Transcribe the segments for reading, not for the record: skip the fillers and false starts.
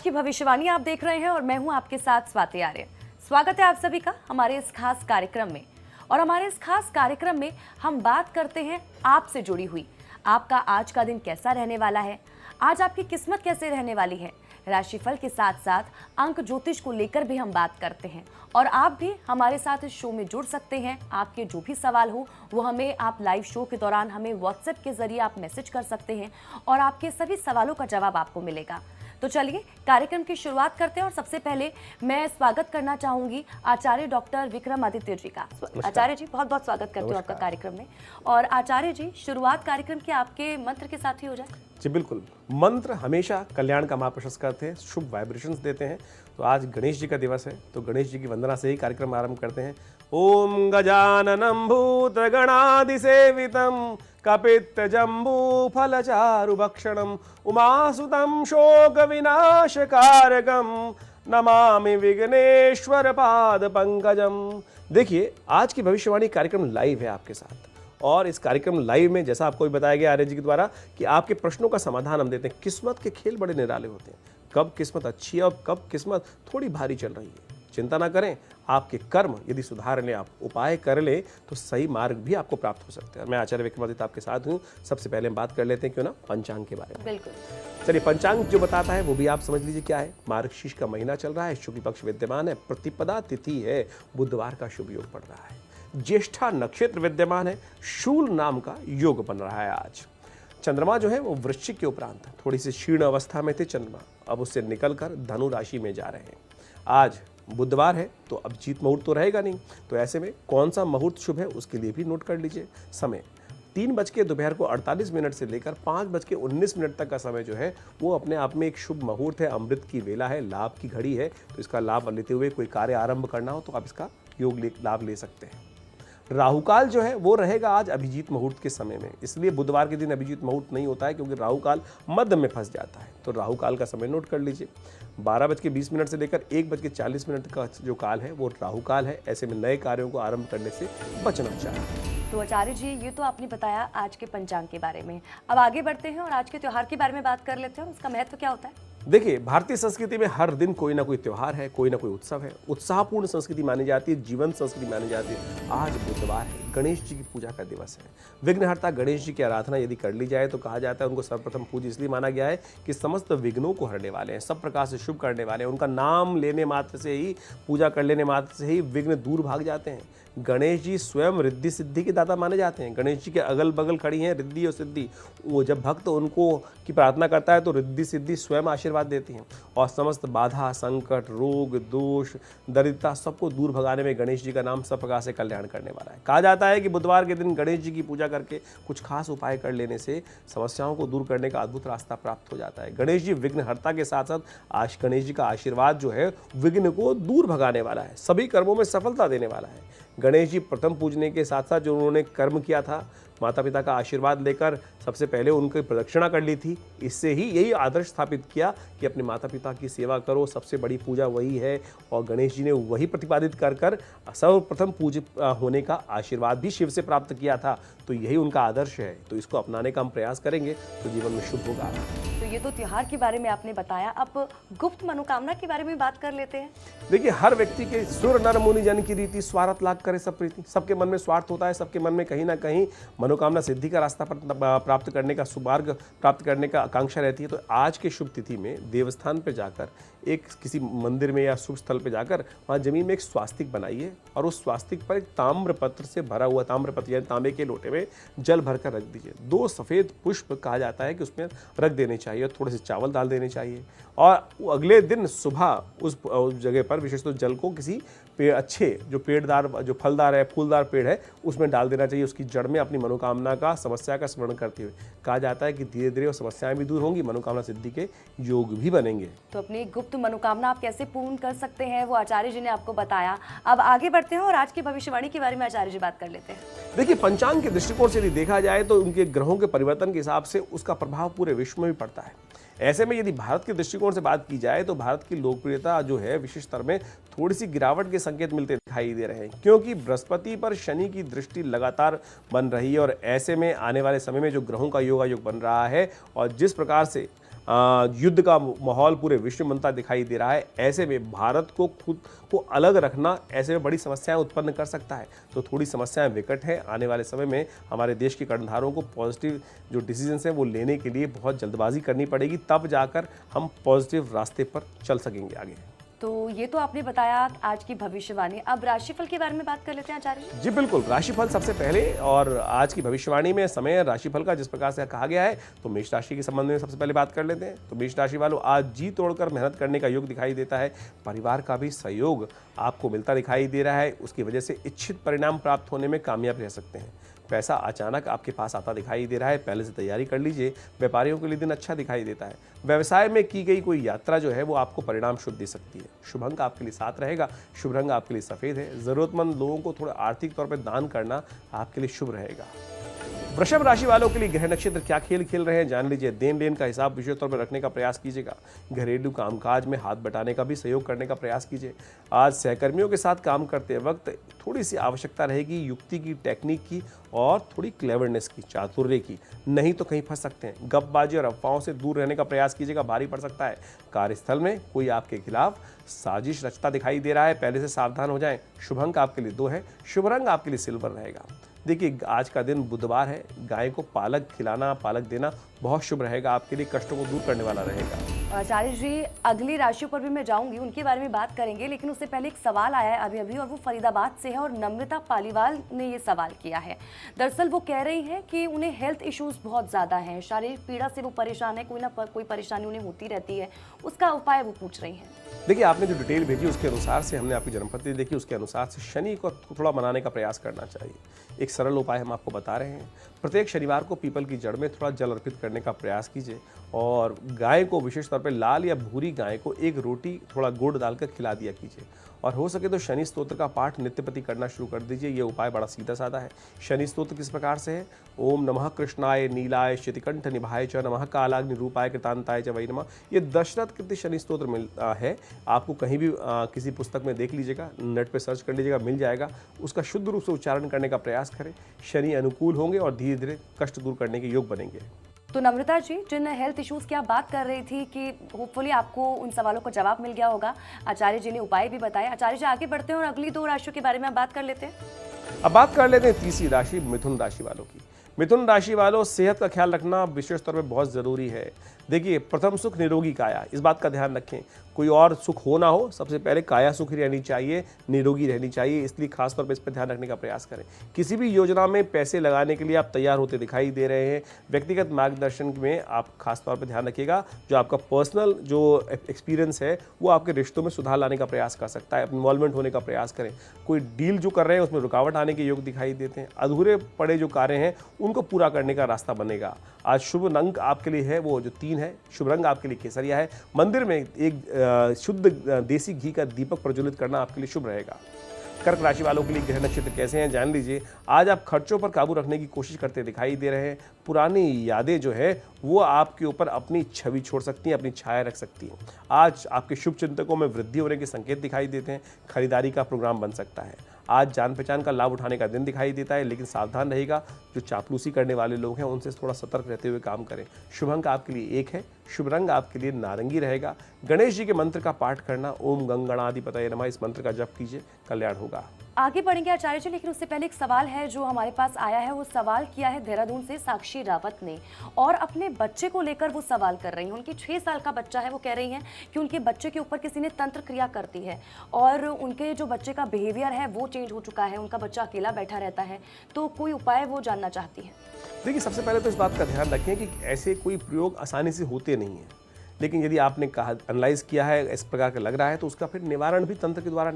की भविष्यवाणी आप देख रहे हैं और मैं हूं आपके साथ स्वाति आर्य। स्वागत है आप सभी का हमारे इस खास कार्यक्रम में। और हमारे इस खास कार्यक्रम में हम बात करते हैं आपसे जुड़ी हुई। आपका आज का दिन कैसा रहने वाला है, आज आपकी किस्मत कैसे रहने वाली है, राशिफल के साथ साथ अंक ज्योतिष को लेकर भी हम बात करते हैं। और आप भी हमारे साथ इस शो में जुड़ सकते हैं। आपके जो भी सवाल हो वो हमें आप लाइव शो के दौरान हमें व्हाट्सएप के जरिए आप मैसेज कर सकते हैं और आपके सभी सवालों का जवाब आपको मिलेगा। तो चलिए कार्यक्रम की शुरुआत करते हैं। और सबसे पहले मैं स्वागत करना चाहूंगी आचार्य डॉक्टर विक्रमादित्य जी का। आचार्य जी बहुत बहुत स्वागत करती हूँ आपका कार्यक्रम में। और आचार्य जी, शुरुआत कार्यक्रम की आपके मंत्र के साथ ही हो जाए। जी बिल्कुल, मंत्र हमेशा कल्याण का महाप्रशस्त करते हैं, शुभ वाइब्रेशंस देते हैं। तो आज गणेश जी का दिवस है, तो गणेश जी की वंदना से ही कार्यक्रम आरंभ करते हैं। ओम गजाननं भूतगणादिसेवितं कपित्तजम्बूफलचारुभक्षणं उमासुतं शोकविनाशकारकं नमामि विघ्नेश्वर पादपंकजम। देखिए, आज की भविष्यवाणी कार्यक्रम लाइव है आपके साथ। और इस कार्यक्रम लाइव में जैसा आपको भी बताया गया आर्य जी के द्वारा कि आपके प्रश्नों का समाधान हम देते हैं। किस्मत के खेल बड़े निराले होते हैं, कब किस्मत अच्छी है और कब किस्मत थोड़ी भारी चल रही है। चिंता ना करें, आपके कर्म यदि सुधार लें, आप उपाय कर लें तो सही मार्ग भी आपको प्राप्त हो सकते हैं। मैं आचार्य विक्रमादित्य आपके साथ हूँ। सबसे पहले हम बात कर लेते हैं क्यों ना पंचांग के बारे में। बिल्कुल, चलिए, पंचांग जो बताता है वो भी आप समझ लीजिए क्या है। मार्गशीर्ष का महीना चल रहा है, शुक्ल पक्ष विद्यमान है, प्रतिपदा तिथि है, बुधवार का शुभ योग पड़ रहा है, ज्येष्ठा नक्षत्र विद्यमान है, शूल नाम का योग बन रहा है। आज चंद्रमा जो है वो वृश्चिक के उपरांत थोड़ी सी क्षीण अवस्था में थे चंद्रमा, अब उससे निकलकर धनु राशि में जा रहे हैं। आज बुधवार है तो अभिजीत मुहूर्त तो रहेगा नहीं, तो ऐसे में कौन सा मुहूर्त शुभ है उसके लिए भी नोट कर लीजिए। समय 3 बज के दोपहर को 48 मिनट से लेकर 5 बज के 19 मिनट तक का समय जो है वो अपने आप में एक शुभ मुहूर्त है, अमृत की वेला है, लाभ की घड़ी है। तो इसका लाभ लेते हुए कोई कार्य आरंभ करना हो तो आप इसका लाभ ले सकते हैं। राहुकाल जो है वो रहेगा आज अभिजीत मुहूर्त के समय में, इसलिए बुधवार के दिन अभिजीत मुहूर्त नहीं होता है क्योंकि राहुकाल मध्य में फंस जाता है। तो राहुकाल का समय नोट कर लीजिए। 12:20 से लेकर 1:40 का जो काल है वो राहुकाल है। ऐसे में नए कार्यों को आरंभ करने से बचना चाहिए। तो आचार्य जी, ये तो आपने बताया आज के पंचांग के बारे में। अब आगे बढ़ते हैं और आज के त्योहार के बारे में बात कर लेते हैं। उसका महत्व क्या होता है? देखिए, भारतीय संस्कृति में हर दिन कोई ना कोई त्यौहार है, कोई ना कोई उत्सव है। उत्साहपूर्ण संस्कृति मानी जाती है, जीवंत संस्कृति मानी जाती है। आज बुधवार है, गणेश जी की पूजा का दिवस है। विघ्नहर्ता गणेश जी की आराधना यदि कर ली जाए तो कहा जाता है उनको सर्वप्रथम पूज्य इसलिए माना गया है कि समस्त विघ्नों को हरने वाले हैं, सब प्रकार से शुभ करने वाले हैं। उनका नाम लेने मात्र से ही, पूजा कर लेने मात्र से ही विघ्न दूर भाग जाते हैं। गणेश जी स्वयं रिद्धि सिद्धि के दाता माने जाते हैं। गणेश जी के अगल बगल खड़ी हैं रिद्धि और सिद्धि। वो जब भक्त उनको की प्रार्थना करता है तो रिद्धि सिद्धि स्वयं आशीर्वाद देती हैं और समस्त बाधा, संकट, रोग, दोष, दरिद्रता सबको दूर भगाने में गणेश जी का नाम सब प्रकार से कल्याण करने वाला है। कहा जाता है कि बुधवार के दिन गणेश जी की पूजा करके कुछ खास उपाय कर लेने से समस्याओं को दूर करने का अद्भुत रास्ता प्राप्त हो जाता है। गणेश जी विघ्नहर्ता के साथ साथ आज गणेश जी का आशीर्वाद जो है विघ्न को दूर भगाने वाला है, सभी कर्मों में सफलता देने वाला है। गणेश जी प्रथम पूजने के साथ साथ जो उन्होंने कर्म किया था, माता पिता का आशीर्वाद लेकर सबसे पहले उनकी प्रदक्षिणा कर ली थी। इससे ही यही आदर्श स्थापित किया कि अपने माता पिता की सेवा करो, सबसे बड़ी पूजा वही है। और गणेश जी ने वही प्रतिपादित कर सर्वप्रथम पूज्य होने का आशीर्वाद भी शिव से प्राप्त किया था। तो यही उनका आदर्श है, तो इसको अपनाने का हम प्रयास करेंगे तो जीवन में शुभ होगा। तो ये तो त्योहार के बारे में आपने बताया, अब गुप्त मनोकामना के बारे में बात कर लेते हैं। देखिए, हर व्यक्ति के सुर नर मुनि जन की रीति, स्वार्थ लाग करे सब प्रीति। सबके मन में स्वार्थ होता है, सबके मन में कहीं ना कहीं मनोकामना सिद्धि का रास्ता प्राप्त करने का, सुमार्ग प्राप्त करने का आकांक्षा रहती है। तो आज के शुभ तिथि में देवस्थान पर जाकर, एक किसी मंदिर में या शुभ स्थल पर जाकर वहाँ जमीन में एक स्वास्तिक बनाइए और उस स्वास्तिक पर एक ताम्र पत्र से भरा हुआ, ताम्र पत्र यानी तांबे के लोटे में जल भरकर रख दीजिए। 2 सफ़ेद पुष्प कहा जाता है कि उसमें रख देने चाहिए, थोड़े से चावल डाल देने चाहिए। और अगले दिन सुबह उस जगह पर विशेषतः जल को किसी पेड़, अच्छे जो पेड़दार, जो फलदार है, फूलदार पेड़ है, उसमें डाल देना चाहिए। उसकी जड़ में अपनी मनोकामना का, समस्या का स्मरण करते हुए कहा जाता है कि धीरे धीरे वो समस्याएं भी दूर होंगी, मनोकामना सिद्धि के योग भी बनेंगे। तो अपनी गुप्त मनोकामना आप कैसे पूर्ण कर सकते हैं वो आचार्य जी ने आपको बताया। अब आगे बढ़ते हैं और आज की भविष्यवाणी के बारे में आचार्य जी बात कर लेते हैं। देखिए, पंचांग के दृष्टिकोण से यदि देखा जाए तो उनके ग्रहों के परिवर्तन के हिसाब से उसका प्रभाव पूरे विश्व में भी पड़ता है। ऐसे में यदि भारत के दृष्टिकोण से बात की जाए तो भारत की लोकप्रियता जो है विशेष स्तर में थोड़ी सी गिरावट के संकेत मिलते दिखाई दे रहे हैं, क्योंकि बृहस्पति पर शनि की दृष्टि लगातार बन रही है। और ऐसे में आने वाले समय में जो ग्रहों का योगायोग बन रहा है और जिस प्रकार से युद्ध का माहौल पूरे विश्व में बनता दिखाई दे रहा है। ऐसे में भारत को खुद को अलग रखना ऐसे में बड़ी समस्याएं उत्पन्न कर सकता है। तो थोड़ी समस्याएं विकट हैं। आने वाले समय में हमारे देश के कर्णधारों को पॉजिटिव जो डिसीजंस हैं वो लेने के लिए बहुत जल्दबाजी करनी पड़ेगी, तब जाकर हम पॉजिटिव रास्ते पर चल सकेंगे आगे। तो ये तो आपने बताया आज की भविष्यवाणी। अब राशिफल के बारे में बात कर लेते हैं आचार्य जी। जी बिल्कुल, राशिफल सबसे पहले, और आज की भविष्यवाणी में समय राशिफल का जिस प्रकार से कहा गया है, तो मेष राशि के संबंध में सबसे पहले बात कर लेते हैं। तो मेष राशि वालों, आज जी तोड़कर मेहनत करने का योग दिखाई देता है। परिवार का भी सहयोग आपको मिलता दिखाई दे रहा है। उसकी वजह से इच्छित परिणाम प्राप्त होने में कामयाब रह सकते हैं। पैसा अचानक आपके पास आता दिखाई दे रहा है, पहले से तैयारी कर लीजिए। व्यापारियों के लिए दिन अच्छा दिखाई देता है। व्यवसाय में की गई कोई यात्रा जो है वो आपको परिणाम शुभ दे सकती है। शुभ अंक आपके लिए 7 रहेगा। शुभ रंग आपके लिए सफ़ेद है। ज़रूरतमंद लोगों को थोड़ा आर्थिक तौर पर दान करना आपके लिए शुभ रहेगा। वृषभ राशि वालों के लिए ग्रह नक्षत्र क्या खेल खेल रहे हैं जान लीजिए। देन लेन का हिसाब विशेष तौर पर रखने का प्रयास कीजिएगा। घरेलू कामकाज में हाथ बटाने का भी सहयोग करने का प्रयास कीजिए। आज सहकर्मियों के साथ काम करते वक्त थोड़ी सी आवश्यकता रहेगी युक्ति की, टेक्निक की और थोड़ी क्लेवरनेस की, चातुर्य की, नहीं तो कहीं फंस सकते हैं। गपबाजी और अफवाहों से दूर रहने का प्रयास कीजिएगा, भारी पड़ सकता है। कार्यस्थल में कोई आपके खिलाफ साजिश रचता दिखाई दे रहा है, पहले से सावधान हो जाएं। शुभ अंक आपके लिए 2 है। शुभ रंग आपके लिए सिल्वर रहेगा। देखिए, आज का दिन बुधवार है। गाय को पालक खिलाना, पालक देना बहुत शुभ रहेगा, आपके लिए कष्टों को दूर करने वाला रहेगा। आचार्य जी, अगली राशियों पर भी मैं जाऊंगी, उनके बारे में बात करेंगे, लेकिन उससे पहले एक सवाल आया है अभी और वो फरीदाबाद से है और नम्रता पालीवाल ने ये सवाल किया है। दरअसल वो कह रही हैं कि उन्हें हेल्थ इश्यूज बहुत ज़्यादा हैं, शारीरिक पीड़ा से वो परेशान है, कोई ना कोई परेशानी उन्हें होती रहती है, उसका उपाय वो पूछ रही हैं। देखिए, आपने जो डिटेल भेजी उसके अनुसार से हमने आपकी जन्मपत्ति देखी, उसके अनुसार से शनि को थोड़ा मनाने का प्रयास करना चाहिए। एक सरल उपाय हम आपको बता रहे हैं। प्रत्येक शनिवार को पीपल की जड़ में थोड़ा जल अर्पित करने का प्रयास कीजिए और गाय को विशेष तौर पे लाल या भूरी गाय को एक रोटी थोड़ा गुड़ डालकर खिला दिया कीजिए। और हो सके तो शनि स्तोत्र का पाठ नित्यप्रति करना शुरू कर दीजिए। ये उपाय बड़ा सीधा साधा है। शनि स्तोत्र किस प्रकार से है? ओम नमः कृष्णाय नीलाय शितिकंठ निभाय च नमः कालाग्नि रूपाय कृतांताय च वै नमः। ये दशरथ कृत शनि स्तोत्र मिलता है। आपको कहीं भी किसी पुस्तक में देख लीजिएगा, नेट पे सर्च कर लीजिएगा, मिल जाएगा। उसका शुद्ध रूप से उच्चारण करने का प्रयास करें। शनि अनुकूल होंगे और धीरे धीरे कष्ट दूर करने के योग बनेंगे। तो नम्रता जी, जिन हेल्थ इश्यूज़ की आप बात कर रही थी कि होपफुली आपको उन सवालों का जवाब मिल गया होगा। आचार्य जी ने उपाय भी बताए। आचार्य जी, आगे बढ़ते हैं और अगली 2 राशियों के बारे में बात कर लेते हैं। अब बात कर लेते हैं तीसरी राशि मिथुन राशि वालों की। मिथुन राशि वालों, सेहत का ख्याल रखना विशेष तौर पर बहुत ज़रूरी है। देखिए, प्रथम सुख निरोगी काया, इस बात का ध्यान रखें। कोई और सुख हो ना हो, सबसे पहले काया सुखी रहनी चाहिए, निरोगी रहनी चाहिए। इसलिए खासतौर पर इस पर ध्यान रखने का प्रयास करें। किसी भी योजना में पैसे लगाने के लिए आप तैयार होते दिखाई दे रहे हैं। व्यक्तिगत मार्गदर्शन में आप खासतौर पर ध्यान रखिएगा। जो आपका पर्सनल जो एक्सपीरियंस है वो आपके रिश्तों में सुधार लाने का प्रयास कर सकता है। इन्वॉल्वमेंट होने का प्रयास करें। कोई डील जो कर रहे हैं उसमें रुकावट आने के योग दिखाई देते हैं। अधूरे पड़े जो कार्य हैं उनको पूरा करने का रास्ता बनेगा। आज शुभ अंक आपके लिए है वो जो 3 है। शुभ रंग आपके लिए केसरिया है। मंदिर में एक शुद्ध देसी घी का दीपक प्रज्वलित करना आपके लिए शुभ रहेगा। कर्क राशि वालों के लिए ग्रह नक्षत्र कैसे हैं जान लीजिए। आज आप खर्चों पर काबू रखने की कोशिश करते दिखाई दे रहे हैं। पुरानी यादें जो है वो आपके ऊपर अपनी छवि छोड़ सकती हैं, अपनी छाया रख सकती हैं। आज आपके शुभ चिंतकों में वृद्धि होने के संकेत दिखाई देते हैं। खरीदारी का प्रोग्राम बन सकता है। आज जान पहचान का लाभ उठाने का दिन दिखाई देता है, लेकिन सावधान रहेगा। जो चापलूसी करने वाले लोग हैं उनसे थोड़ा सतर्क रहते हुए काम करें। शुभ अंक आपके लिए 1 है। शुभ रंग आपके लिए नारंगी रहेगा। गणेश जी के मंत्र का पाठ करना, ओम गंगणाधिपतये नमः, इस मंत्र का जप कीजिए, कल्याण होगा। आगे बढ़ेंगे आचार्य जी, लेकिन उससे पहले एक सवाल है जो हमारे पास आया है। वो सवाल किया है देहरादून से साक्षी रावत ने और अपने बच्चे को लेकर वो सवाल कर रही हैं। उनकी 6 साल का बच्चा है। वो कह रही हैं कि उनके बच्चे के ऊपर किसी ने तंत्र क्रिया करती है और उनके जो बच्चे का बिहेवियर है वो चेंज हो चुका है। उनका बच्चा अकेला बैठा रहता है, तो कोई उपाय वो जानना चाहती है। देखिए, सबसे पहले तो इस बात का ध्यान रखें कि ऐसे कोई प्रयोग आसानी से होते नहीं हैं, लेकिन यदि आपने कहा एनालाइज किया है, इस प्रकार का लग रहा है, तो उसका फिर निवारण भी तंत्र के द्वारा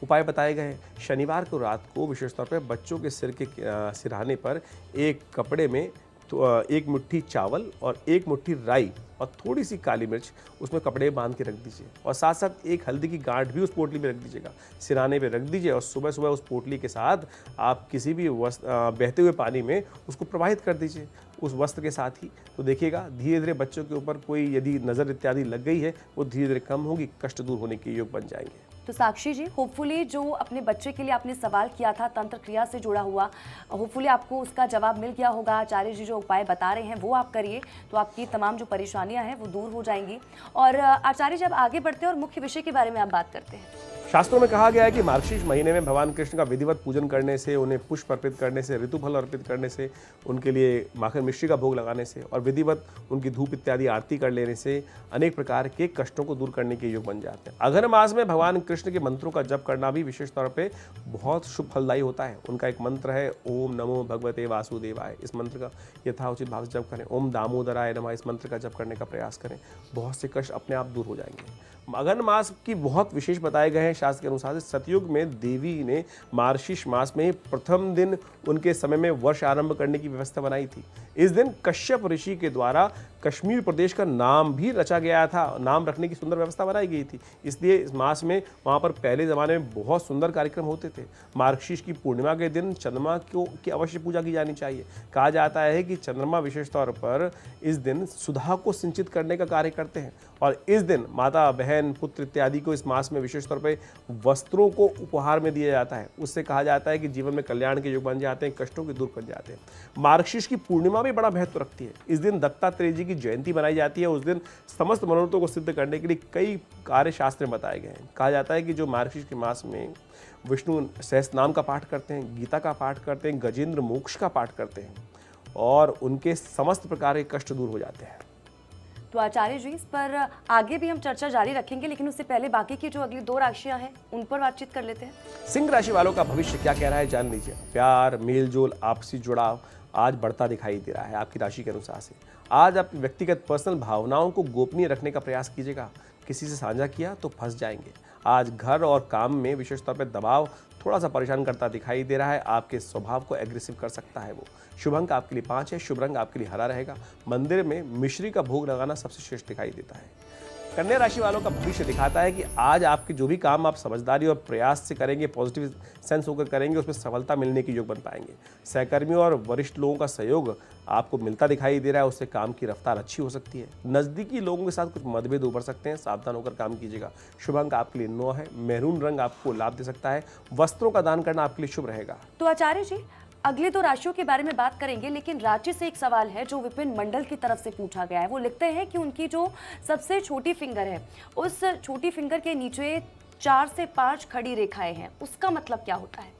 उपाय बताए गए हैं। शनिवार को रात को विशेष तौर पर बच्चों के सिर के सिरहाने पर एक कपड़े में तो 1 मुट्ठी चावल और 1 मुट्ठी राई और थोड़ी सी काली मिर्च उसमें कपड़े बांध के रख दीजिए और साथ साथ 1 हल्दी की गांठ भी उस पोटली में रख दीजिएगा। सिरहाने पे रख दीजिए और सुबह सुबह उस पोटली के साथ आप किसी भी बहते हुए पानी में उसको प्रवाहित कर दीजिए। उस वस्त्र के साथ ही, तो देखिएगा धीरे धीरे बच्चों के ऊपर कोई यदि नज़र इत्यादि लग गई है वो धीरे धीरे कम होगी, कष्ट दूर होने के योग बन जाएंगे। तो साक्षी जी, होपफुली जो अपने बच्चे के लिए आपने सवाल किया था तंत्र क्रिया से जुड़ा हुआ, होपफुली आपको उसका जवाब मिल गया होगा। आचार्य जी जो उपाय बता रहे हैं वो आप करिए, तो आपकी तमाम जो परेशानियां हैं वो दूर हो जाएंगी। और आचार्य जी, अब आगे बढ़ते हैं और मुख्य विषय के बारे में आप बात करते हैं। शास्त्रों में कहा गया है कि मार्गशीर्ष महीने में भगवान कृष्ण का विधिवत पूजन करने से, उन्हें पुष्प अर्पित करने से, ऋतुफल अर्पित करने से, उनके लिए माखन मिश्री का भोग लगाने से और विधिवत उनकी धूप इत्यादि आरती कर लेने से अनेक प्रकार के कष्टों को दूर करने के योग बन जाते हैं। अघन मास में भगवान कृष्ण के मंत्रों का जप करना भी विशेष तौर पर बहुत शुभ फलदायी होता है। उनका एक मंत्र है ओम नमो भगवते वासुदेवाय। इस मंत्र का यथाउचित भाव से जप करें। ओम दामोदराय नमः, इस मंत्र का जप करने का प्रयास करें। बहुत से कष्ट अपने आप दूर हो जाएंगे। अघन मास की बहुत विशेष बताए गए हैं शास्त्र के अनुसार। सतयुग में देवी ने मार्गशीर्ष मास में प्रथम दिन उनके समय में वर्ष आरंभ करने की व्यवस्था बनाई थी। इस दिन कश्यप ऋषि के द्वारा कश्मीर प्रदेश का नाम भी रचा गया था, नाम रखने की सुंदर व्यवस्था बनाई गई थी। इसलिए इस मास में वहाँ पर पहले ज़माने में बहुत सुंदर कार्यक्रम होते थे। मार्गशीर्ष की पूर्णिमा के दिन चंद्रमा की अवश्य पूजा की जानी चाहिए। कहा जाता है कि चंद्रमा विशेष तौर पर इस दिन सुधा को सिंचित करने का कार्य करते हैं और इस दिन माता, बहन, पुत्र इत्यादि को इस मास में विशेष तौर पर वस्त्रों को उपहार में दिया जाता है। उससे कहा जाता है कि जीवन में कल्याण के योग बन जाते हैं, कष्टों के दूर कर जाते हैं। मार्गशीर्ष की पूर्णिमा भी बड़ा महत्व रखती है। इस दिन दत्तात्रेय जी की जयंती मनाई जाती है। उस दिन समस्त मनोरथों को सिद्ध करने के लिए कई कार्य शास्त्र में बताए गए हैं। कहा जाता है कि जो मार्गशीर्ष के मास में विष्णु सहस्त्रनाम का पाठ करते हैं, गीता का पाठ करते हैं, गजेंद्र मोक्ष का पाठ करते हैं और उनके समस्त प्रकार के कष्ट दूर हो जाते हैं। तो आचार्य जी, इस पर आगे भी हम चर्चा जारी रखेंगे, लेकिन उससे पहले बाकी की जो अगली 2 राशियां हैं उन पर बातचीत कर लेते हैं। सिंह राशि वालों का भविष्य क्या कह रहा है जान लीजिए। प्यार, मेलजोल, आपसी जुड़ाव आज बढ़ता दिखाई दे रहा है आपकी राशि के अनुसार से। आज आप व्यक्तिगत पर्सनल भावनाओं को गोपनीय रखने का प्रयास कीजिएगा। किसी से साझा किया तो फंस जाएंगे। आज घर और काम में विशेष तौर पर दबाव थोड़ा सा परेशान करता दिखाई दे रहा है। आपके स्वभाव को एग्रेसिव कर सकता है वो। शुभ अंक आपके लिए 5 है। शुभ रंग आपके लिए हरा रहेगा। मंदिर में मिश्री का भोग लगाना सबसे श्रेष्ठ दिखाई देता है। कन्या राशि वालों का भविष्य दिखाता है कि आज आपके जो भी काम आप समझदारी और प्रयास से करेंगे, पॉजिटिव सेंस होकर करेंगे, उसमें सफलता मिलने के योग बन पाएंगे। सहकर्मियों और वरिष्ठ लोगों का सहयोग आपको मिलता दिखाई दे रहा है। उससे काम की रफ्तार अच्छी हो सकती है। नज़दीकी लोगों के साथ कुछ मतभेद उभर सकते हैं, सावधान होकर काम कीजिएगा। शुभ अंक आपके लिए 9 है। मैरून रंग आपको लाभ दे सकता है। वस्त्रों का दान करना आपके लिए शुभ रहेगा। तो आचार्य जी, अगले 2 राशियों के बारे में बात करेंगे, लेकिन रांची से एक सवाल है जो विपिन मंडल की तरफ से पूछा गया है। वो लिखते हैं कि उनकी जो सबसे छोटी फिंगर है, उस छोटी फिंगर के नीचे 4 से 5 खड़ी रेखाएं हैं, उसका मतलब क्या होता है?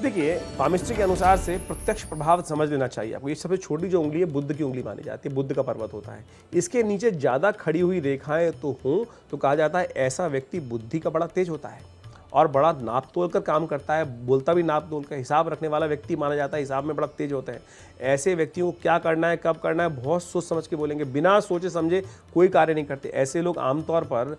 देखिए, पामिस्ट्री के अनुसार से प्रत्यक्ष प्रभाव समझ लेना चाहिए आपको। ये सबसे छोटी जो उंगली है बुद्ध की उंगली मानी जाती है, बुद्ध का पर्वत होता है। इसके नीचे ज़्यादा खड़ी हुई रेखाएं तो हों तो कहा जाता है ऐसा व्यक्ति बुद्धि का बड़ा तेज होता है और बड़ा नाप तोल कर काम करता है। बोलता भी नाप तोल का, हिसाब रखने वाला व्यक्ति माना जाता है, हिसाब में बड़ा तेज होता है। ऐसे व्यक्तियों को क्या करना है, कब करना है, बहुत सोच समझ के बोलेंगे। बिना सोचे समझे कोई कार्य नहीं करते। ऐसे लोग आमतौर पर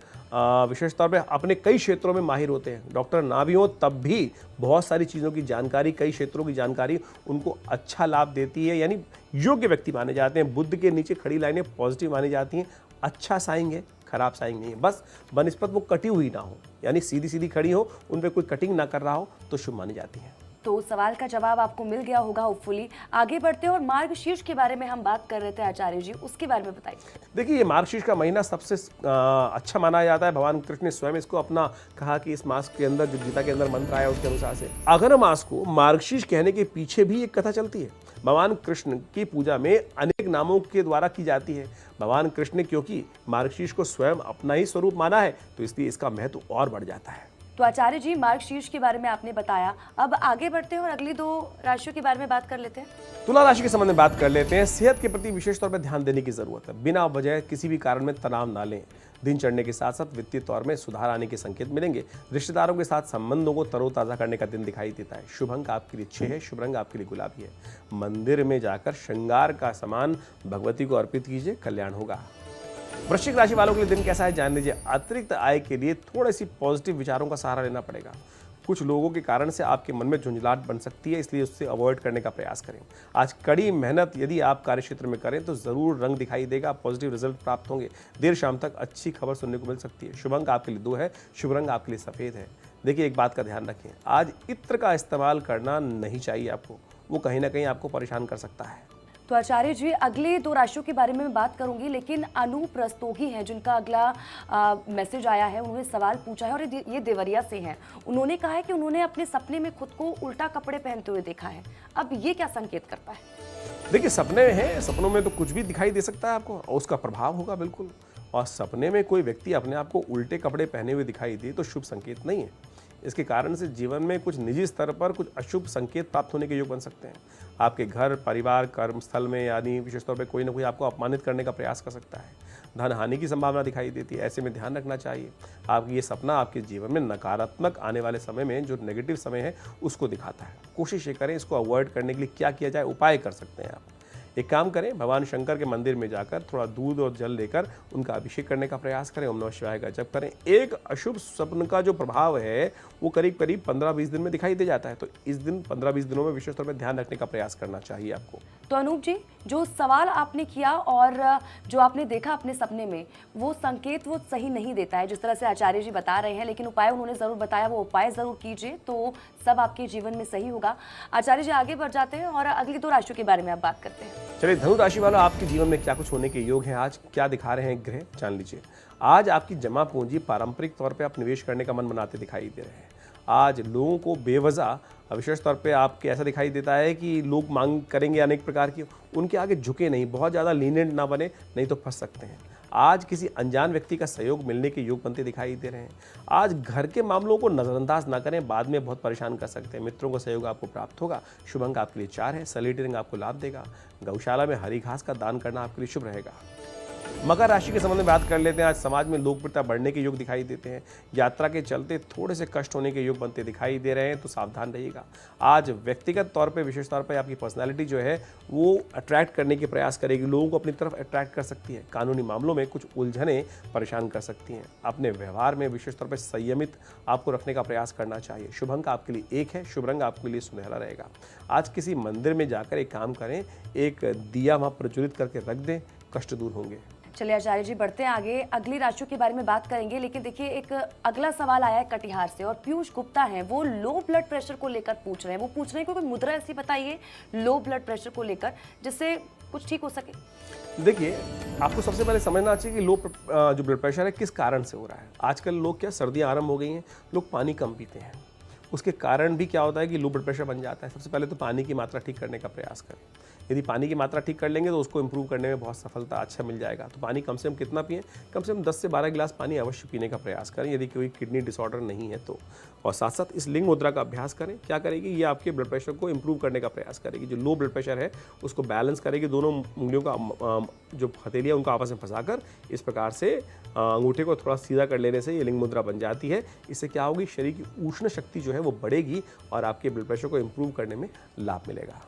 विशेष तौर पे अपने कई क्षेत्रों में माहिर होते हैं। डॉक्टर ना भी हो तब भी बहुत सारी चीज़ों की जानकारी, कई क्षेत्रों की जानकारी उनको अच्छा लाभ देती है, यानी योग्य व्यक्ति माने जाते हैं। बुद्ध के नीचे खड़ी लाइनें पॉजिटिव मानी जाती हैं। अच्छा साइंग है, खराब साइंग नहीं है। बस बनस्पत वो कटी हुई ना हो, यानी सीधी सीधी खड़ी हो, उन पर कोई कटिंग ना कर रहा हो तो शुभ मानी जाती है। तो सवाल का जवाब आपको मिल गया होगा होपफुली। आगे बढ़ते हैं और मार्गशीर्ष के बारे में हम बात कर रहे थे आचार्य जी, उसके बारे में बताइए। देखिए, ये मार्गशीर्ष का महीना सबसे अच्छा माना जाता है। भगवान कृष्ण ने स्वयं इसको अपना कहा कि इस मास के अंदर जो गीता के अंदर मंत्र आया उसके अनुसार से अघन मास को मार्गशीर्ष कहने के पीछे भी एक कथा चलती है। भगवान कृष्ण की पूजा में अनेक नामों के द्वारा की जाती है। भगवान कृष्ण ने क्योंकि मार्गशीर्ष को स्वयं अपना ही स्वरूप माना है तो इसलिए इसका महत्व और बढ़ जाता है। तो आचार्य जी, मार्गशीर्ष के बारे में आपने बताया, अब आगे बढ़ते हैं और अगली 2 राशियों के बारे में बात कर लेते हैं। तुला राशि के संबंध में बात कर लेते हैं। सेहत के प्रति विशेष तौर पर ध्यान देने की जरूरत है। बिना वजह किसी भी कारण में तनाव ना लें। दिन चढ़ने के साथ साथ वित्तीय तौर में सुधार आने के संकेत मिलेंगे। रिश्तेदारों के साथ संबंधों को तरोताजा करने का दिन दिखाई देता है। शुभ अंक आपके लिए 6 है। शुभ रंग आपके लिए गुलाबी है। मंदिर में जाकर श्रृंगार का सामान भगवती को अर्पित कीजिए, कल्याण होगा। वृश्चिक राशि वालों के लिए दिन कैसा है जान लीजिए। अतिरिक्त आय के लिए थोड़े सी पॉजिटिव विचारों का सहारा लेना पड़ेगा। कुछ लोगों के कारण से आपके मन में झुंझलाहट बन सकती है, इसलिए उससे अवॉइड करने का प्रयास करें। आज कड़ी मेहनत यदि आप कार्य क्षेत्र में करें तो जरूर रंग दिखाई देगा, पॉजिटिव रिजल्ट प्राप्त होंगे। देर शाम तक अच्छी खबर सुनने को मिल सकती है। शुभ अंक आपके लिए 2 है। शुभ रंग आपके लिए सफ़ेद है। देखिए, एक बात का ध्यान रखें, आज इत्र का इस्तेमाल करना नहीं चाहिए आपको, वो कहीं ना कहीं आपको परेशान कर सकता है। तो आचार्य जी, अगले 2 राशियों के बारे में मैं बात करूंगी, लेकिन अनूप रस्तोगी हैं जिनका अगला मैसेज आया है। उन्होंने सवाल पूछा है और ये देवरिया से हैं। उन्होंने कहा है कि उन्होंने अपने सपने में खुद को उल्टा कपड़े पहनते हुए देखा है। अब ये क्या संकेत करता है? देखिए, सपने हैं, सपनों में तो कुछ भी दिखाई दे सकता है आपको और उसका प्रभाव होगा बिल्कुल। और सपने में कोई व्यक्ति अपने आप को उल्टे कपड़े पहने हुए दिखाई दे तो शुभ संकेत नहीं है। इसके कारण से जीवन में कुछ निजी स्तर पर कुछ अशुभ संकेत प्राप्त होने के योग बन सकते हैं। आपके घर, परिवार, कर्मस्थल में यानी विशेष तौर पे कोई ना कोई आपको अपमानित करने का प्रयास कर सकता है। धन हानि की संभावना दिखाई देती है, ऐसे में ध्यान रखना चाहिए। आपकी ये सपना आपके जीवन में नकारात्मक आने वाले समय में जो नेगेटिव समय है उसको दिखाता है। कोशिश ये करें, इसको अवॉइड करने के लिए क्या किया जाए, उपाय कर सकते हैं आप। एक काम करें, भगवान शंकर के मंदिर में जाकर थोड़ा दूध और जल लेकर उनका अभिषेक करने का प्रयास करें, ओम नमः शिवाय का जप करें। एक अशुभ स्वप्न का जो प्रभाव है वो करीब करीब 15-20 दिन में दिखाई दे जाता है, तो इस दिन 15-20 दिनों में विशेष तौर पर ध्यान रखने का प्रयास करना चाहिए आपको। तो अनूप जी, जो सवाल आपने किया और जो आपने देखा अपने सपने में, वो संकेत वो सही नहीं देता है जिस तरह से आचार्य जी बता रहे हैं, लेकिन उपाय उन्होंने ज़रूर बताया, वो उपाय ज़रूर कीजिए तो सब आपके जीवन में सही होगा। आचार्य जी, आगे बढ़ जाते हैं और अगली 2 राशियों के बारे में अब बात करते हैं। चलिए, धनु राशि वालों, आपके जीवन में क्या कुछ होने के योग हैं, आज क्या दिखा रहे हैं ग्रह, जान लीजिए। आज आपकी जमा पूंजी पारंपरिक तौर पे आप निवेश करने का मन बनाते दिखाई दे रहे हैं। आज लोगों को बेवजह विशेष तौर पे आपके ऐसा दिखाई देता है कि लोग मांग करेंगे अनेक प्रकार की, उनके आगे झुके नहीं, बहुत ज़्यादा लीनियंट ना बने, नहीं तो फंस सकते हैं। आज किसी अनजान व्यक्ति का सहयोग मिलने के योग बनते दिखाई दे रहे हैं। आज घर के मामलों को नज़रअंदाज ना करें, बाद में बहुत परेशान कर सकते हैं। मित्रों का सहयोग आपको प्राप्त होगा। शुभ अंक आपके लिए 4 है, सलेटी रंग आपको लाभ देगा। गौशाला में हरी घास का दान करना आपके लिए शुभ रहेगा। मकर राशि के संबंध में बात कर लेते हैं। आज समाज में लोकप्रियता बढ़ने के योग दिखाई देते हैं। यात्रा के चलते थोड़े से कष्ट होने के योग बनते दिखाई दे रहे हैं, तो सावधान रहिएगा। आज व्यक्तिगत तौर पे विशेष तौर पे आपकी पर्सनैलिटी जो है वो अट्रैक्ट करने के प्रयास करेगी, लोगों को अपनी तरफ अट्रैक्ट कर सकती है। कानूनी मामलों में कुछ उलझनें परेशान कर सकती हैं। अपने व्यवहार में विशेष तौर पर संयमित आपको रखने का प्रयास करना चाहिए। शुभ अंक आपके लिए 1 है, शुभ रंग आपके लिए सुनहरा रहेगा। आज किसी मंदिर में जाकर एक काम करें, एक दिया वहाँ प्रज्वलित करके रख दें, कष्ट दूर होंगे। चलिए आचार्य जी, बढ़ते हैं आगे, अगली राशियों के बारे में बात करेंगे, लेकिन देखिए एक अगला सवाल आया है कटिहार से और पीयूष गुप्ता हैं, वो लो ब्लड प्रेशर को लेकर पूछ रहे हैं। वो पूछ रहे हैं कि कोई मुद्रा ऐसी बताइए लो ब्लड प्रेशर को लेकर जिससे कुछ ठीक हो सके। देखिए, आपको सबसे पहले समझना चाहिए कि जो ब्लड प्रेशर है किस कारण से हो रहा है। आजकल लोग क्या, सर्दियाँ आरंभ हो गई हैं, लोग पानी कम पीते हैं, उसके कारण भी क्या होता है कि लो ब्लड प्रेशर बन जाता है। सबसे पहले तो पानी की मात्रा ठीक करने का प्रयास करें। यदि पानी की मात्रा ठीक कर लेंगे तो उसको इंप्रूव करने में बहुत सफलता अच्छा मिल जाएगा। तो पानी कम से कम कितना पिएं, कम से कम 10 से 12 गिलास पानी अवश्य पीने का प्रयास करें यदि कोई किडनी डिसऑर्डर नहीं है तो। और साथ साथ इस लिंग मुद्रा का अभ्यास करें। क्या करेगी, ये आपके ब्लड प्रेशर को इंप्रूव करने का प्रयास करेगी। जो लो ब्लड प्रेशर है उसको बैलेंस करेगी। दोनों उंगलियों का जो हथेलियाँ उनको आपस में फंसाकर इस प्रकार से अंगूठे को थोड़ा सीधा कर लेने से ये लिंग मुद्रा बन जाती है। इससे क्या होगी, शरीर की उष्ण शक्ति जो है वो बढ़ेगी और आपके ब्लड प्रेशर को इंप्रूव करने में लाभ मिलेगा।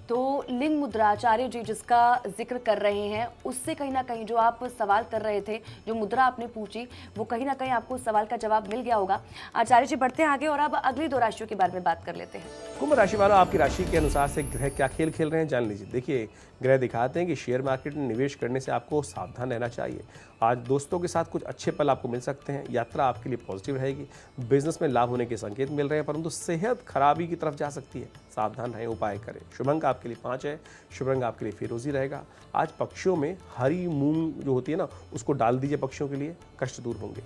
तो लिंग मुद्रा आचार्य जी जिसका जिक्र कर रहे हैं, उससे कहीं ना कहीं जो आप सवाल कर रहे थे, जो मुद्रा आपने पूछी, वो कहीं ना कहीं आपको सवाल का जवाब मिल गया होगा। आचार्य जी, बढ़ते हैं आगे और अब अगली 2 राशियों के बारे में बात कर लेते हैं। कुंभ राशि वालों, आपकी राशि के अनुसार से ग्रह क्या खेल खेल रहे हैं, जान लीजिए। देखिए, ग्रह दिखाते हैं कि शेयर मार्केट में निवेश करने से आपको सावधान रहना चाहिए। आज दोस्तों के साथ कुछ अच्छे पल आपको मिल सकते हैं। यात्रा आपके लिए पॉजिटिव रहेगी। बिजनेस में लाभ होने के संकेत मिल रहे हैं, परंतु सेहत खराबी की तरफ जा सकती है, सावधान रहें, उपाय करें। शुभ अंक आपके लिए 5 है, शुभ रंग आपके लिए फिरोजी रहेगा। आज पक्षियों में हरी मूंग जो होती है ना, उसको डाल दीजिए पक्षियों के लिए, कष्ट दूर होंगे।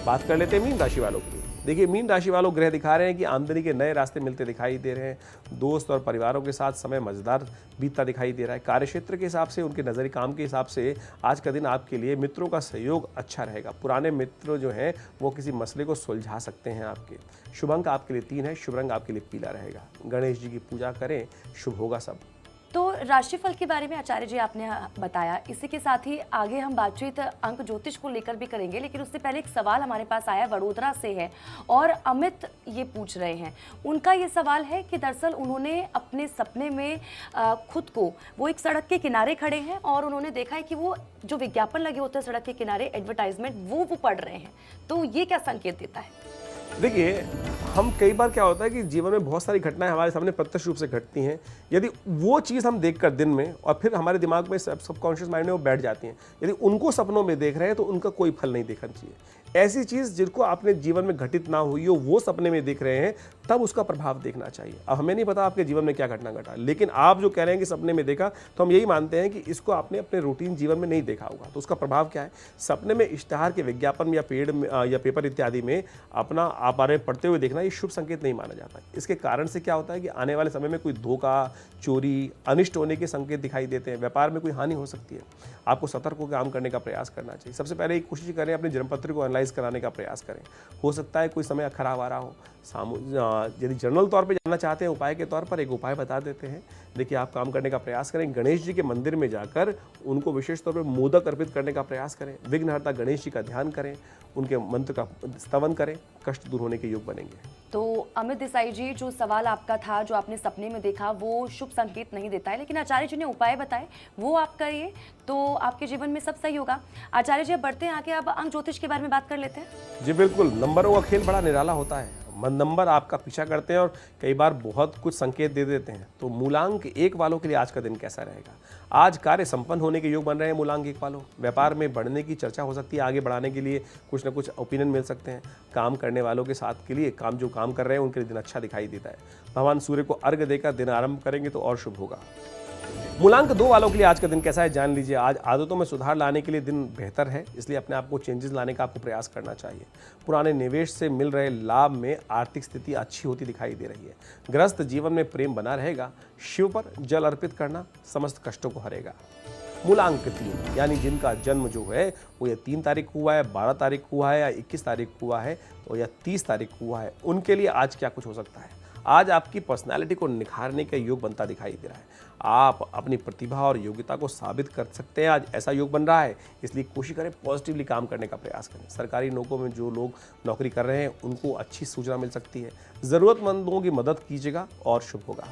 बात कर लेते हैं मीन राशि वालों की। देखिए, मीन राशि वालों, ग्रह दिखा रहे हैं कि आमदनी के नए रास्ते मिलते दिखाई दे रहे हैं। दोस्त और परिवारों के साथ समय मजेदार बीतता दिखाई दे रहा है। कार्यक्षेत्र के हिसाब से, उनके नजरी काम के हिसाब से आज का दिन आपके लिए मित्रों का सहयोग अच्छा रहेगा। पुराने मित्र जो हैं वो किसी मसले को सुलझा सकते हैं आपके। शुभ अंक आपके लिए 3 है, शुभ रंग आपके लिए पीला रहेगा। गणेश जी की पूजा करें, शुभ होगा सब। तो राशिफल के बारे में आचार्य जी आपने बताया, इसी के साथ ही आगे हम बातचीत अंक ज्योतिष को लेकर भी करेंगे, लेकिन उससे पहले एक सवाल हमारे पास आया, वडोदरा से है और अमित ये पूछ रहे हैं। उनका ये सवाल है कि दरअसल उन्होंने अपने सपने में खुद को, वो एक सड़क के किनारे खड़े हैं और उन्होंने देखा है कि वो जो विज्ञापन लगे होते हैं सड़क के किनारे, एडवर्टाइजमेंट, वो पढ़ रहे हैं। तो ये क्या संकेत देता है? देखिए, हम कई बार क्या होता है कि जीवन में बहुत सारी घटनाएं हमारे सामने प्रत्यक्ष रूप से घटती हैं। यदि वो चीज़ हम देखकर दिन में और फिर हमारे दिमाग में सबकॉन्शियस माइंड में वो बैठ जाती हैं, यदि उनको सपनों में देख रहे हैं तो उनका कोई फल नहीं देखना चाहिए। ऐसी चीज जिनको आपने जीवन में घटित ना हुई हो वो सपने में देख रहे हैं, तब उसका प्रभाव देखना चाहिए। अब हमें नहीं पता आपके जीवन में क्या घटना घटा, लेकिन आप जो कह रहे हैं कि सपने में देखा, तो हम यही मानते हैं कि इसको आपने अपने रूटीन जीवन में नहीं देखा होगा। तो उसका प्रभाव क्या है? सपने में इश्तिहार के विज्ञापन या या पेपर इत्यादि में अपना आप बारे में पढ़ते हुए देखना, ये शुभ संकेत नहीं माना जाता। इसके कारण से क्या होता है कि आने वाले समय में कोई धोखा, चोरी, अनिष्ट होने के संकेत दिखाई देते हैं, व्यापार में कोई हानि हो सकती है। आपको सतर्क होकर काम करने का प्रयास करना चाहिए। सबसे पहले एक कोशिश करें, अपने जन्मपत्र को एनालाइज कराने का प्रयास करें। हो सकता है कोई समय खराब आ रहा हो। यदि जनरल तौर पे जानना चाहते हैं उपाय के तौर पर, एक उपाय बता देते हैं। देखिए, आप काम करने का प्रयास करें, गणेश जी के मंदिर में जाकर उनको विशेष तौर पर मोदक अर्पित करने का प्रयास करें। विघ्नहर्ता गणेश जी का ध्यान करें, उनके मंत्र का स्तवन करें, कष्ट दूर होने के योग बनेंगे। तो अमित देसाई जी, जो सवाल आपका था, जो आपने सपने में देखा, वो शुभ संकेत नहीं देता है, लेकिन आचार्य जी ने उपाय बताए, वो आप करिए तो आपके जीवन में सब सही होगा। आचार्य जी, अब बढ़ते हैं आगे, अब अंक ज्योतिष के बारे में बात कर लेते हैं। जी बिल्कुल, नंबरों का खेल बड़ा निराला होता है। नंबर आपका पीछा करते हैं और कई बार बहुत कुछ संकेत दे देते हैं। तो मूलांक 1 वालों के लिए आज का दिन कैसा रहेगा? आज कार्य संपन्न होने के योग बन रहे हैं मूलांक 1 वालों। व्यापार में बढ़ने की चर्चा हो सकती है, आगे बढ़ाने के लिए कुछ ना कुछ ओपिनियन मिल सकते हैं। काम करने वालों के साथ के लिए जो काम कर रहे हैं उनके लिए दिन अच्छा दिखाई देता है। भगवान सूर्य को अर्घ्य देकर दिन आरंभ करेंगे तो और शुभ होगा। मूलांक 2 वालों के लिए आज का दिन कैसा है जान लीजिए। आज आदतों में सुधार लाने के लिए दिन बेहतर है, इसलिए अपने आप को चेंजेस लाने का आपको प्रयास करना चाहिए। पुराने निवेश से मिल रहे लाभ में आर्थिक स्थिति अच्छी होती दिखाई दे रही है। गृहस्थ जीवन में प्रेम बना रहेगा। शिव पर जल अर्पित करना समस्त कष्टों को हरेगा। मूलांक 3 यानी जिनका जन्म जो है वो या 3 तारीख को हुआ है, 12 तारीख को हुआ है, या 21 तारीख को हुआ है, और या 30 तारीख को हुआ है, उनके लिए आज क्या कुछ हो सकता है? आज आपकी पर्सनालिटी को निखारने का योग बनता दिखाई दे रहा है। आप अपनी प्रतिभा और योग्यता को साबित कर सकते हैं। आज ऐसा योग बन रहा है, इसलिए कोशिश करें पॉजिटिवली काम करने का प्रयास करें। सरकारी नौकरियों में जो लोग नौकरी कर रहे हैं उनको अच्छी सूचना मिल सकती है। ज़रूरतमंदों की मदद कीजिएगा और शुभ होगा।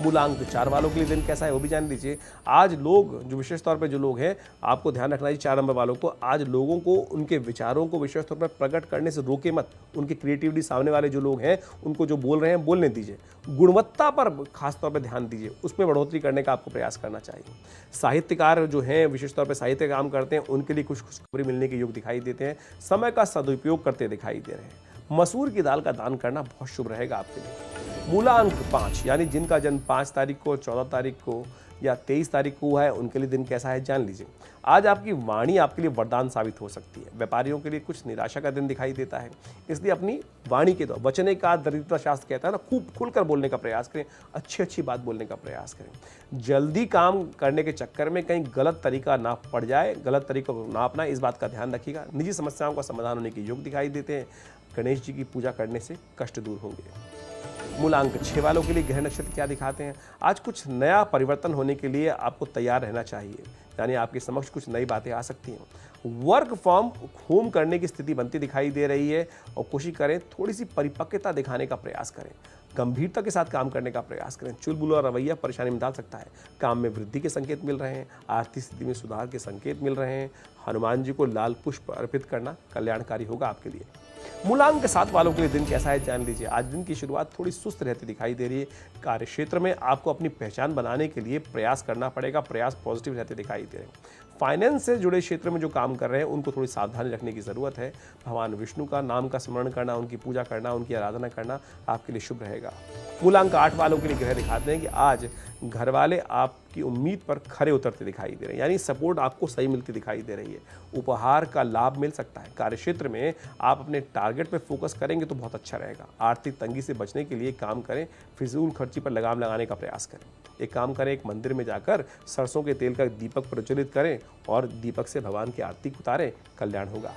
मूलांक 4 वालों के लिए दिन कैसा है वो भी जान लीजिए। आज लोग जो विशेष तौर पे जो लोग हैं, आपको ध्यान रखना चाहिए 4 नंबर वालों को। आज लोगों को उनके विचारों को विशेष तौर पर प्रकट करने से रोके मत। उनकी क्रिएटिविटी सामने वाले जो लोग हैं उनको जो बोल रहे हैं बोलने दीजिए। गुणवत्ता पर खास तौर पर ध्यान दीजिए, उसमें बढ़ोतरी करने का आपको प्रयास करना चाहिए। साहित्यकार जो हैं, विशेष तौर पर साहित्य काम करते हैं, उनके लिए कुछ खुशखबरी मिलने के योग दिखाई देते हैं। समय का सदुपयोग करते दिखाई दे रहे हैं। मसूर की दाल का दान करना बहुत शुभ रहेगा आपके लिए। मूलांक 5 यानी जिनका जन्म 5 तारीख को, 14 तारीख को या 23 तारीख को हुआ है, उनके लिए दिन कैसा है जान लीजिए। आज आपकी वाणी आपके लिए वरदान साबित हो सकती है। व्यापारियों के लिए कुछ निराशा का दिन दिखाई देता है, इसलिए अपनी वाणी के द्वारा, वचने का दरिद्रता शास्त्र कहता है ना, खूब खुलकर बोलने का प्रयास करें, अच्छी बात बोलने का प्रयास करें। जल्दी काम करने के चक्कर में कहीं गलत तरीका ना पड़ जाए, गलत तरीका ना अपनाएं, इस बात का ध्यान रखिएगा। निजी समस्याओं का समाधान होने के योग दिखाई देते हैं। गणेश जी की पूजा करने से कष्ट दूर होंगे। मूलांक 6 वालों के लिए ग्रह नक्षत्र क्या दिखाते हैं? आज कुछ नया परिवर्तन होने के लिए आपको तैयार रहना चाहिए, यानी आपके समक्ष कुछ नई बातें आ सकती हैं। वर्क फ्रॉम होम करने की स्थिति बनती दिखाई दे रही है और कोशिश करें थोड़ी सी परिपक्वता दिखाने का प्रयास करें। गंभीरता के साथ काम करने का प्रयास करें। चुलबुल और रवैया परेशानी में डाल सकता है। काम में वृद्धि के संकेत मिल रहे हैं। आर्थिक स्थिति में सुधार के संकेत मिल रहे हैं। हनुमान जी को लाल पुष्प अर्पित करना कल्याणकारी होगा आपके लिए। मूलांक 7 वालों के लिए दिन कैसा है जान लीजिए। आज दिन की शुरुआत थोड़ी सुस्त रहती दिखाई दे रही है। कार्य क्षेत्र में आपको अपनी पहचान बनाने के लिए प्रयास करना पड़ेगा। प्रयास पॉजिटिव रहते दिखाई दे रहे हैं। फाइनेंस से जुड़े क्षेत्र में जो काम कर रहे हैं उनको थोड़ी सावधानी रखने की ज़रूरत है। भगवान विष्णु का नाम का स्मरण करना, उनकी पूजा करना, उनकी आराधना करना आपके लिए शुभ रहेगा। मूलांक 8 वालों के लिए ग्रह दिखाते हैं कि आज घर वाले आपकी उम्मीद पर खरे उतरते दिखाई दे रहे हैं, यानी सपोर्ट आपको सही मिलती दिखाई दे रही है। उपहार का लाभ मिल सकता है। कार्य क्षेत्र में आप अपने टारगेट पर फोकस करेंगे तो बहुत अच्छा रहेगा। आर्थिक तंगी से बचने के लिए काम करें, फिजूल खर्ची पर लगाम लगाने का प्रयास करें। एक काम करें, एक मंदिर में जाकर सरसों के तेल का दीपक प्रज्वलित करें और दीपक से भगवान की आरती उतारें, कल्याण होगा।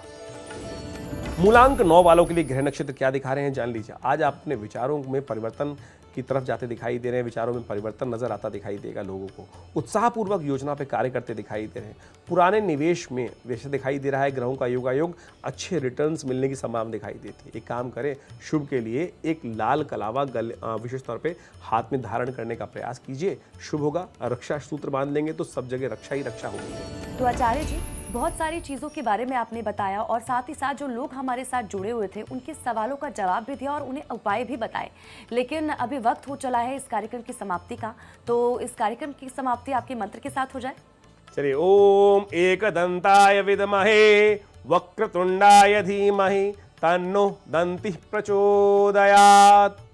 मूलांक 9 वालों के लिए ग्रह नक्षत्र क्या दिखा रहे हैं जान लीजिए। आज आप अपने विचारों में परिवर्तन की तरफ जाते दिखाई दे रहे हैं। विचारों में परिवर्तन नजर आता दिखाई देगा। लोगों को उत्साहपूर्वक योजना पे कार्य करते दिखाई दे रहे हैं। पुराने निवेश में वैसे दिखाई दे रहा है ग्रहों का योगायोग, अच्छे रिटर्न्स मिलने की संभावना दिखाई देती है। एक काम करें, शुभ के लिए एक लाल कलावा विशेष तौर पे हाथ में धारण करने का प्रयास कीजिए, शुभ होगा। रक्षा सूत्र बांध लेंगे तो सब जगह रक्षा ही रक्षा होगी। तो आचार्य जी, बहुत सारी चीज़ों के बारे में आपने बताया और साथ ही साथ जो लोग हमारे साथ जुड़े हुए थे उनके सवालों का जवाब भी दिया और उन्हें उपाय भी बताए। लेकिन अभी वक्त हो चला है इस कार्यक्रम की समाप्ति का, तो इस कार्यक्रम की समाप्ति आपके मंत्र के साथ हो जाए। चलिए, ओम एकदंताय विद्महे वक्रतुंडाय धीमहि तन्नो दंति प्रचोदयात्।